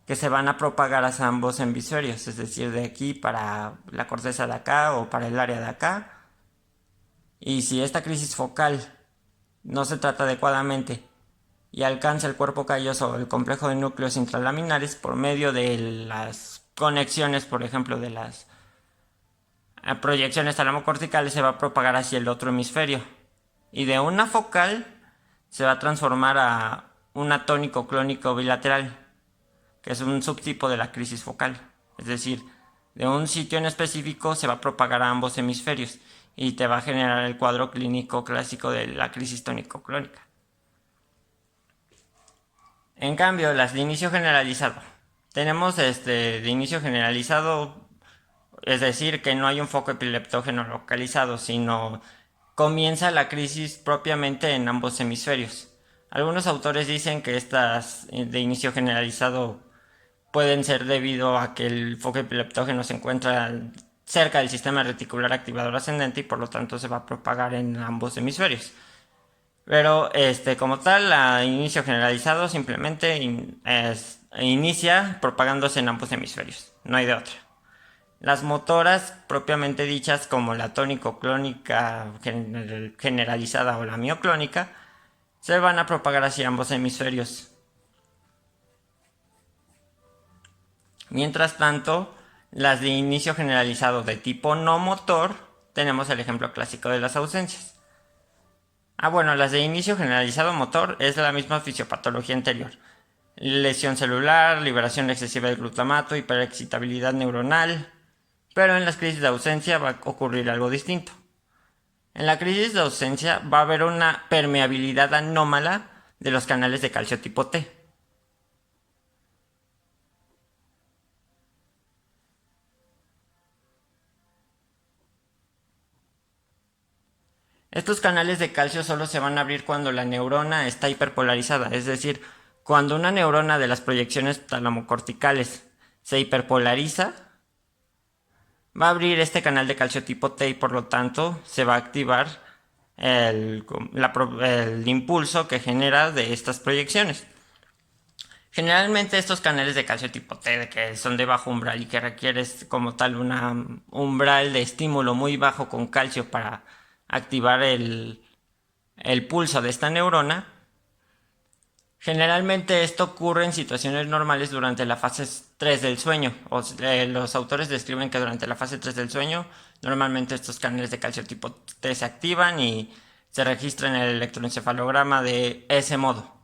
que se van a propagar hacia ambos hemisferios, es decir, de aquí para la corteza de acá o para el área de acá. Y si esta crisis focal no se trata adecuadamente y alcanza el cuerpo calloso o el complejo de núcleos intralaminares por medio de las conexiones, por ejemplo, de las proyecciones talamocorticales, se va a propagar hacia el otro hemisferio. Y de una focal se va a transformar a un atónico clónico bilateral, que es un subtipo de la crisis focal. Es decir, de un sitio en específico se va a propagar a ambos hemisferios y te va a generar el cuadro clínico clásico de la crisis tónico-clónica. En cambio, las de inicio generalizado. Tenemos de inicio generalizado, es decir, que no hay un foco epileptógeno localizado, sino comienza la crisis propiamente en ambos hemisferios. Algunos autores dicen que estas de inicio generalizado pueden ser debido a que el foco epileptógeno se encuentra cerca del sistema reticular activador ascendente y por lo tanto se va a propagar en ambos hemisferios. Pero como tal, a inicio generalizado simplemente inicia propagándose en ambos hemisferios, no hay de otra. Las motoras propiamente dichas, como la tónico-clónica generalizada o la mioclónica, se van a propagar hacia ambos hemisferios. Mientras tanto, las de inicio generalizado de tipo no motor, tenemos el ejemplo clásico de las ausencias. Bueno, las de inicio generalizado motor es la misma fisiopatología anterior. Lesión celular, liberación excesiva de glutamato, hiperexcitabilidad neuronal. Pero en las crisis de ausencia va a ocurrir algo distinto. En la crisis de ausencia va a haber una permeabilidad anómala de los canales de calcio tipo T. Estos canales de calcio solo se van a abrir cuando la neurona está hiperpolarizada, es decir, cuando una neurona de las proyecciones talamocorticales se hiperpolariza, va a abrir este canal de calcio tipo T y por lo tanto se va a activar el impulso que genera de estas proyecciones. Generalmente estos canales de calcio tipo T, que son de bajo umbral y que requieres como tal un umbral de estímulo muy bajo con calcio para activar el pulso de esta neurona, generalmente esto ocurre en situaciones normales durante la fase 3 del sueño. Los autores describen que durante la fase 3 del sueño normalmente estos canales de calcio tipo T se activan y se registran en el electroencefalograma de ese modo.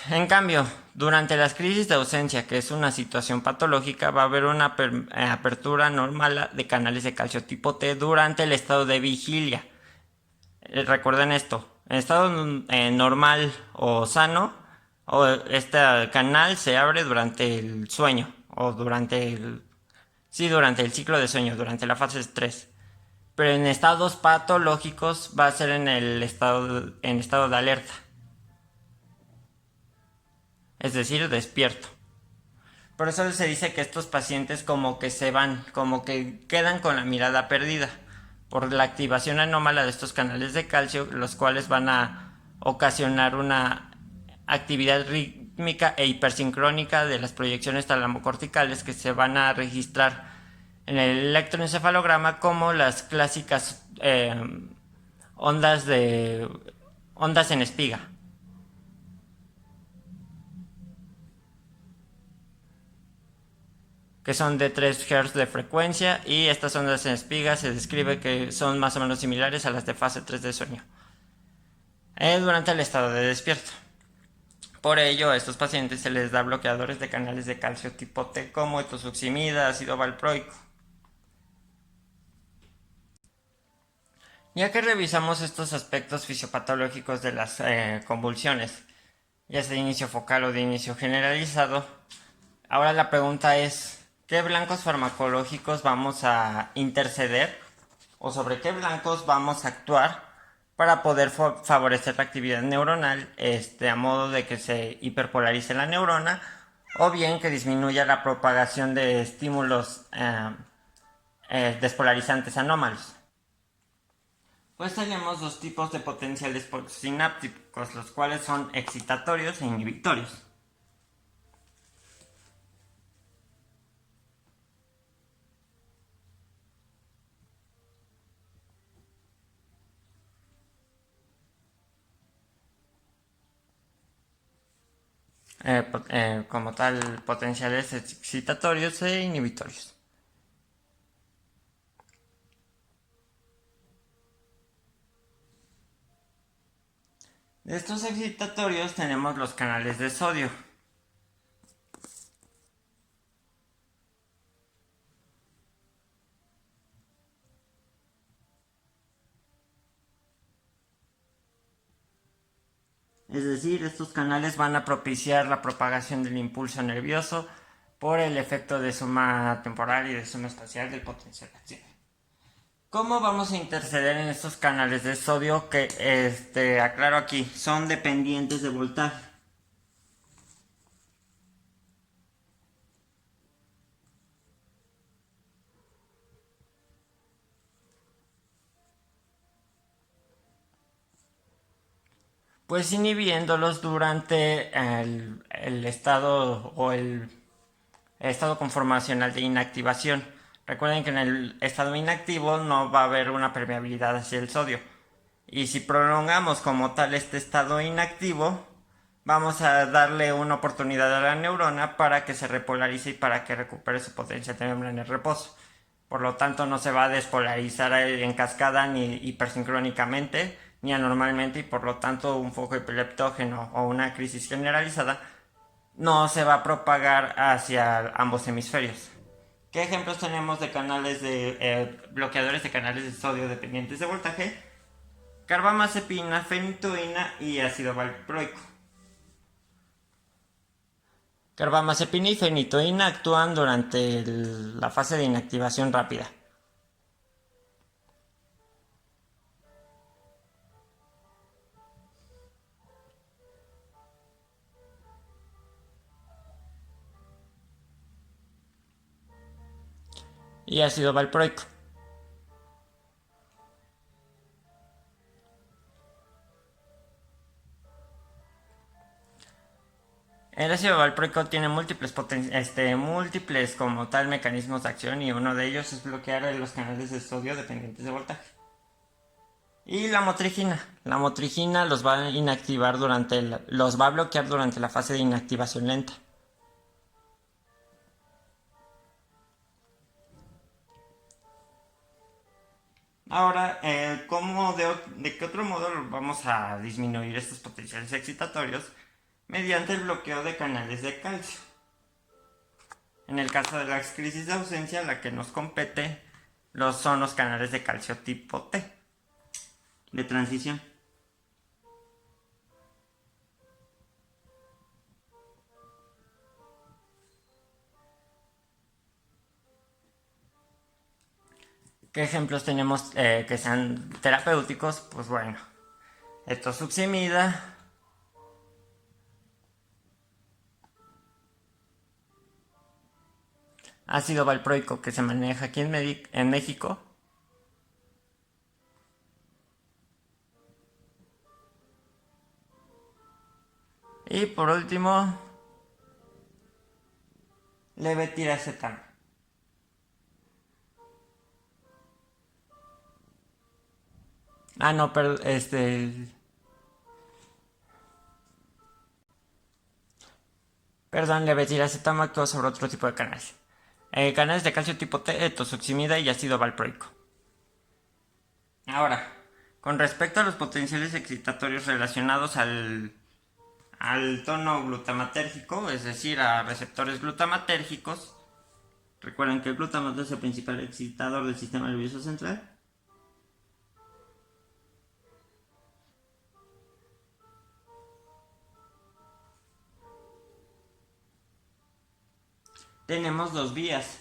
En cambio, durante las crisis de ausencia, que es una situación patológica, va a haber una apertura normal de canales de calcio tipo T durante el estado de vigilia. Recuerden esto, en estado normal o sano, este canal se abre durante el sueño o durante el ciclo de sueño, durante la fase 3. Pero en estados patológicos va a ser en estado de alerta, es decir, despierto. Por eso se dice que estos pacientes como que se van, como que quedan con la mirada perdida por la activación anómala de estos canales de calcio, los cuales van a ocasionar una actividad rítmica e hipersincrónica de las proyecciones talamocorticales que se van a registrar en el electroencefalograma como las clásicas ondas de ondas en espiga, que son de 3 Hz de frecuencia, y estas ondas en espiga se describe que son más o menos similares a las de fase 3 de sueño durante el estado de despierto. Por ello, a estos pacientes se les da bloqueadores de canales de calcio tipo T como etosuximida, ácido valproico. Ya que revisamos estos aspectos fisiopatológicos de las convulsiones, ya sea de inicio focal o de inicio generalizado, ahora la pregunta es, ¿qué blancos farmacológicos vamos a interceder o sobre qué blancos vamos a actuar para poder favorecer la actividad neuronal a modo de que se hiperpolarice la neurona o bien que disminuya la propagación de estímulos despolarizantes anómalos? Pues tenemos dos tipos de potenciales sinápticos, los cuales son excitatorios e inhibitorios. Como tal, potenciales excitatorios e inhibitorios. De estos excitatorios tenemos los canales de sodio. Es decir, estos canales van a propiciar la propagación del impulso nervioso por el efecto de suma temporal y de suma espacial del potencial de acción. ¿Cómo vamos a interceder en estos canales de sodio que, aclaro aquí, son dependientes de voltaje? Pues inhibiéndolos durante el estado o el estado conformacional de inactivación. Recuerden que en el estado inactivo no va a haber una permeabilidad hacia el sodio. Y si prolongamos como tal este estado inactivo, vamos a darle una oportunidad a la neurona para que se repolarice y para que recupere su potencia de membrana en reposo. Por lo tanto, no se va a despolarizar en cascada ni hipersincrónicamente ni anormalmente, y por lo tanto un foco epileptógeno o una crisis generalizada no se va a propagar hacia ambos hemisferios. ¿Qué ejemplos tenemos de canales de bloqueadores de canales de sodio dependientes de voltaje? Carbamazepina, fenitoína y ácido valproico. Carbamazepina y fenitoína actúan durante la fase de inactivación rápida. Y ácido valproico. El ácido valproico tiene múltiples como tal mecanismos de acción, y uno de ellos es bloquear los canales de sodio dependientes de voltaje. Y la motrigina. La motrigina los va a inactivar los va a bloquear durante la fase de inactivación lenta. Ahora, ¿de qué otro modo vamos a disminuir estos potenciales excitatorios? mediante el bloqueo de canales de calcio. En el caso de la crisis de ausencia, la que nos compete son los canales de calcio tipo T, de transición. ¿Qué ejemplos tenemos que sean terapéuticos? Pues bueno, etosuximida, ácido valproico que se maneja aquí en México, y por último, levetiracetam. No, pero Perdón, levetiracetam actúa sobre otro tipo de canales. Canales de calcio tipo T, etosuximida y ácido valproico. Ahora, con respecto a los potenciales excitatorios relacionados al tono glutamatérgico, es decir, a receptores glutamatérgicos, recuerden que el glutamato es el principal excitador del sistema nervioso central. Tenemos dos vías.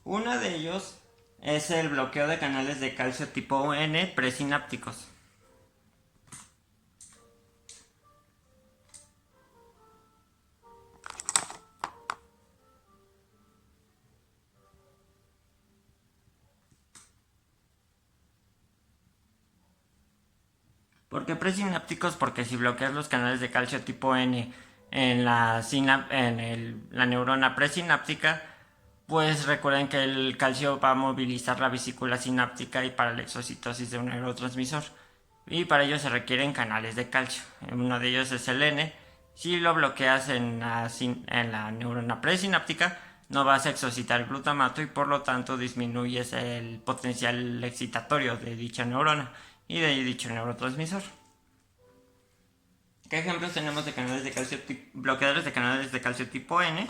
Uno de ellos es el bloqueo de canales de calcio tipo N presinápticos. ¿Por qué presinápticos? Porque si bloqueas los canales de calcio tipo N en la neurona presináptica, pues recuerden que el calcio va a movilizar la vesícula sináptica y para la exocitosis de un neurotransmisor. Y para ello se requieren canales de calcio. Uno de ellos es el N. Si lo bloqueas en la neurona presináptica, no vas a exocitar glutamato y por lo tanto disminuyes el potencial excitatorio de dicha neurona y de dicho neurotransmisor. ¿Qué ejemplos tenemos de canales de calcio bloqueadores de canales de calcio tipo N?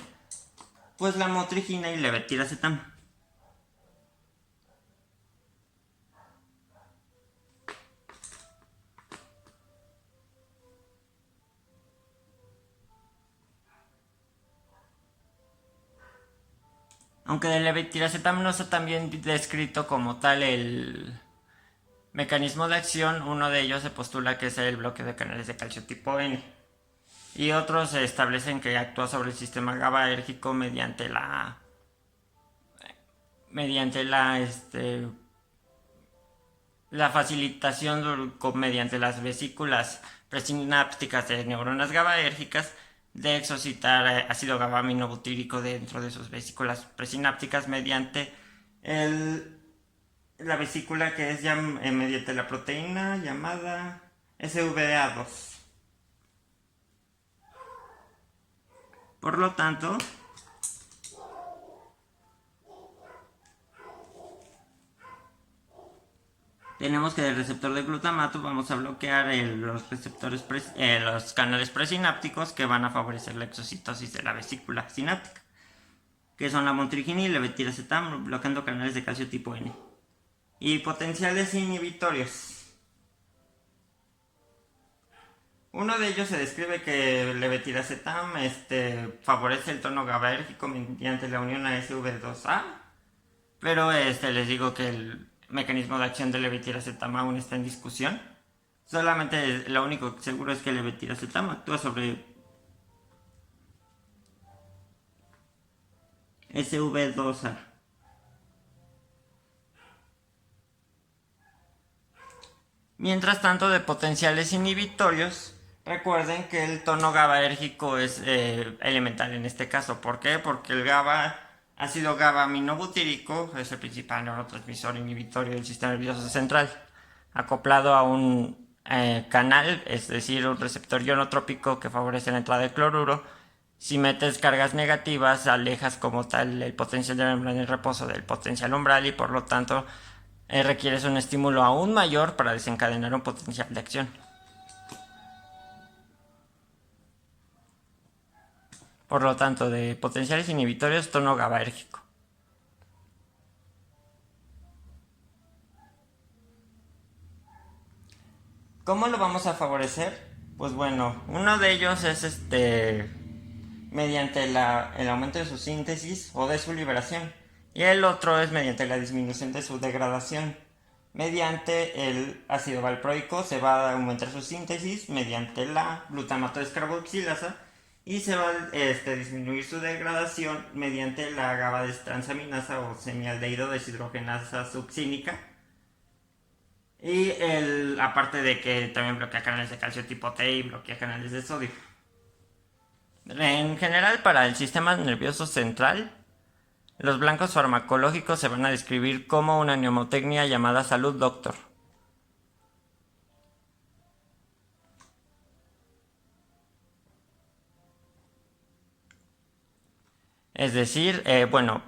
Pues la motrigina y levetiracetam. Aunque del levetiracetam no está tan bien descrito como tal el mecanismo de acción, uno de ellos se postula que es el bloqueo de canales de calcio tipo N. Y otros se establecen que actúa sobre el sistema GABAérgico mediante la facilitación mediante las vesículas presinápticas de neuronas GABAérgicas de exocitar ácido GABA-aminobutírico dentro de sus vesículas presinápticas mediante la vesícula que es mediante la proteína llamada SVA2. Por lo tanto, tenemos que del receptor de glutamato vamos a bloquear los canales presinápticos que van a favorecer la exocitosis de la vesícula sináptica, que son la motrigina y levetiracetam, bloqueando canales de calcio tipo N. Y potenciales inhibitorios. Uno de ellos se describe que el levetiracetam favorece el tono GABAérgico mediante la unión a SV2A, pero les digo que el mecanismo de acción del levetiracetam aún está en discusión. Solamente lo único seguro es que el levetiracetam actúa sobre SV2A. Mientras tanto, de potenciales inhibitorios, recuerden que el tono GABAérgico es elemental en este caso. ¿Por qué? Porque el ácido GABA-aminobutírico es el principal neurotransmisor inhibitorio del sistema nervioso central, acoplado a un canal, es decir, un receptor ionotrópico que favorece la entrada de cloruro. Si metes cargas negativas, alejas como tal el potencial de membrana en reposo del potencial umbral y por lo tanto requieres un estímulo aún mayor para desencadenar un potencial de acción. por lo tanto, de potenciales inhibitorios tono GABAérgico. ¿Cómo lo vamos a favorecer? Pues bueno, uno de ellos es mediante el aumento de su síntesis o de su liberación, y el otro es mediante la disminución de su degradación. Mediante el ácido valproico se va a aumentar su síntesis mediante la glutamato descarboxilasa, y se va a disminuir su degradación mediante la GABA-transaminasa o semialdehído deshidrogenasa succínica. Y aparte de que también bloquea canales de calcio tipo T y bloquea canales de sodio. En general, para el sistema nervioso central, los blancos farmacológicos se van a describir como una mnemotecnia llamada Salud Doctor. Es decir,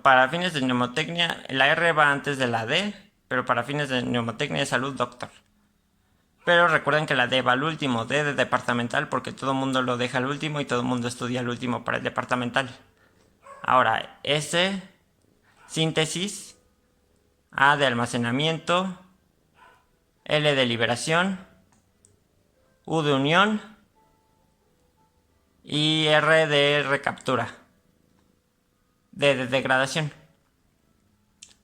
para fines de mnemotecnia, la R va antes de la D, pero para fines de mnemotecnia es Salud Doctor. Pero recuerden que la D va al último, D de departamental, porque todo el mundo lo deja al último y todo el mundo estudia al último para el departamental. Ahora, S, síntesis, A de almacenamiento, L de liberación, U de unión y R de recaptura, D de degradación.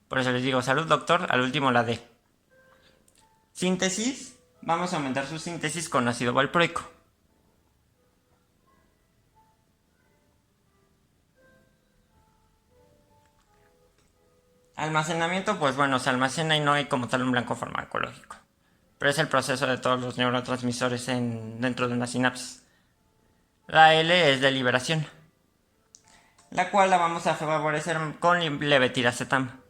Por eso les digo Salud Doctor, al último la D. Síntesis, vamos a aumentar su síntesis con ácido valproico. Almacenamiento, pues bueno, se almacena y no hay como tal un blanco farmacológico, pero es el proceso de todos los neurotransmisores dentro de una sinapsis. La L es de liberación, la cual la vamos a favorecer con levetiracetam.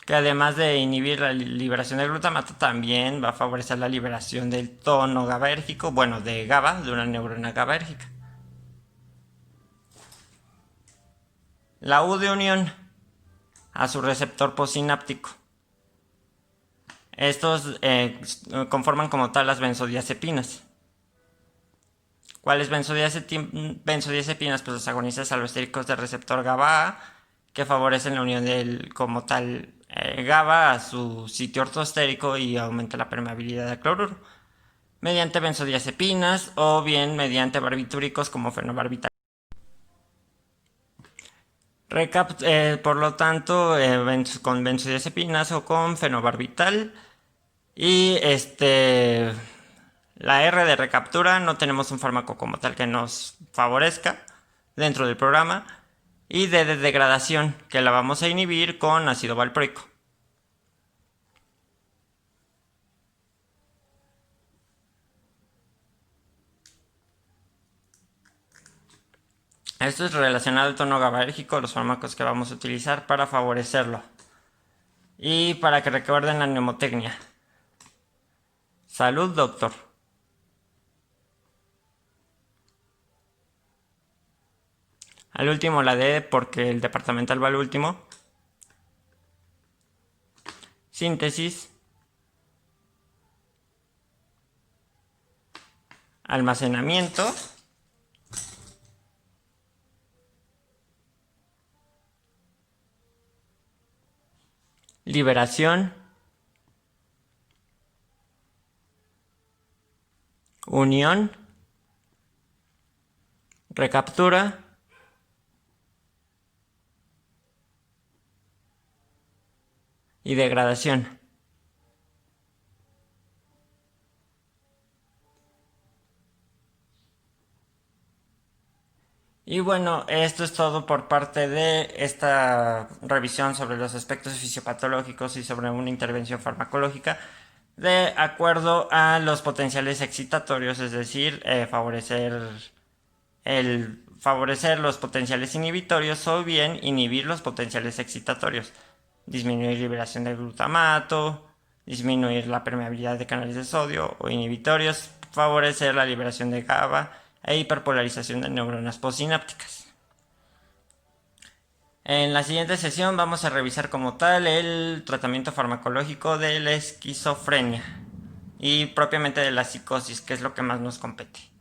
Que además de inhibir la liberación del glutamato, también va a favorecer la liberación del tono GABAérgico, bueno, de GABA, de una neurona GABAérgica. La U de unión a su receptor postsináptico. Estos conforman como tal las benzodiazepinas. ¿Cuáles benzodiazepinas? Pues los agonistas alostéricos del receptor GABA, que favorecen la unión del como tal GABA a su sitio ortostérico y aumenta la permeabilidad al cloruro, mediante benzodiazepinas o bien mediante barbitúricos como fenobarbital. Por lo tanto, con benzodiazepinas o con fenobarbital. Y la R de recaptura, no tenemos un fármaco como tal que nos favorezca dentro del programa. Y D de degradación, que la vamos a inhibir con ácido valproico. Esto es relacionado al tono GABAérgico, los fármacos que vamos a utilizar para favorecerlo. Y para que recuerden la mnemotecnia. Salud, doctor. Al último la D porque el departamental va al último. Síntesis. Almacenamiento. Liberación. Unión. Recaptura. Y degradación. Y bueno, esto es todo por parte de esta revisión sobre los aspectos fisiopatológicos y sobre una intervención farmacológica de acuerdo a los potenciales excitatorios, es decir, favorecer los potenciales inhibitorios o bien inhibir los potenciales excitatorios, disminuir liberación de glutamato, disminuir la permeabilidad de canales de sodio, o inhibitorios, favorecer la liberación de GABA e hiperpolarización de neuronas postsinápticas. En la siguiente sesión vamos a revisar como tal el tratamiento farmacológico de la esquizofrenia. y propiamente de la psicosis, que es lo que más nos compete.